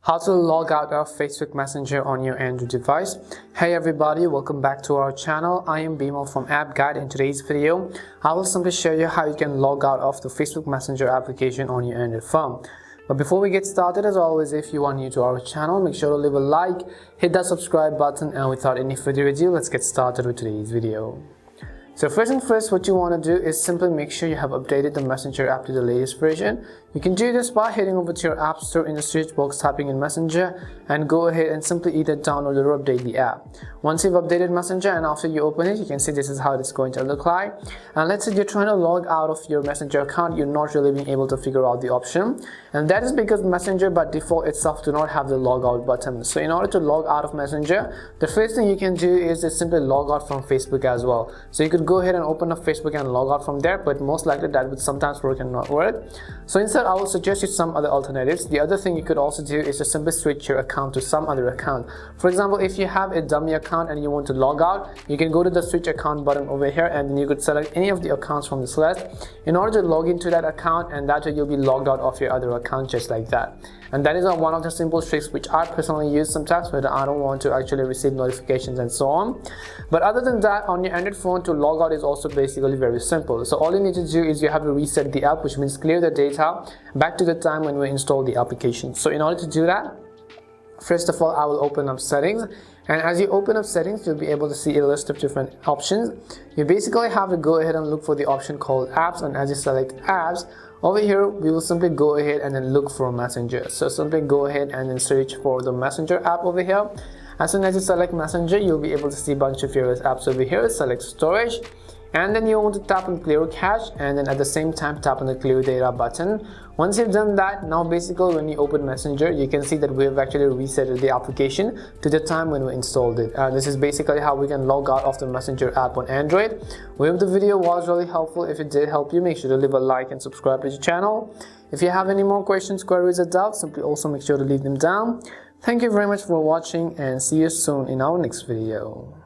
How to log out of Facebook Messenger on your Android device. Hey everybody, welcome back to our channel. I am Bimal from App Guide. In today's video, I will simply show you how you can log out of the Facebook Messenger application on your Android phone. But before we get started, as always, if you are new to our channel, make sure to leave a like, hit that subscribe button, and without any further ado, let's get started with today's video. So first and first, what you want to do is simply make sure you have updated the Messenger app to the latest version. You can do this by heading over to your App Store, in the search box typing in Messenger, and go ahead and simply either download or update the app. Once you've updated Messenger and after you open it, you can see this is how it's going to look like. And let's say you're trying to log out of your Messenger account, you're not really being able to figure out the option. And that is because Messenger by default itself do not have the log out button. So in order to log out of Messenger, the first thing you can do is just simply log out from Facebook as well. So you could go ahead and open up Facebook and log out from there, but most likely that would sometimes work and not work. So instead, I will suggest you some other alternatives. The other thing you could also do is to simply switch your account to some other account. For example, if you have a dummy account and you want to log out, you can go to the switch account button over here, and then you could select any of the accounts from this list in order to log into that account, and that way you'll be logged out of your other account just like that. And that is one of the simple tricks which I personally use sometimes when I don't want to actually receive notifications and so on. But other than that, on your Android phone to log out is also basically very simple. So all you need to do is you have to reset the app, which means clear the data back to the time when we installed the application. So in order to do that, first of all, I will open up settings. And as you open up settings, you'll be able to see a list of different options. You basically have to go ahead and look for the option called apps, and as you select apps, over here we will simply go ahead and then look for Messenger. So simply go ahead and then search for the Messenger app over here. As soon as you select Messenger, you'll be able to see a bunch of various apps over here. Select storage, and then you want to tap on clear cache, and then at the same time tap on the clear data button. Once you've done that, now basically when you open Messenger, you can see that we have actually reset the application to the time when we installed it. This is basically how we can log out of the Messenger app on Android. We hope the video was really helpful. If it did help you, make sure to leave a like and subscribe to the channel. If you have any more questions, queries, or doubts, simply also make sure to leave them down. Thank you very much for watching, and see you soon in our next video.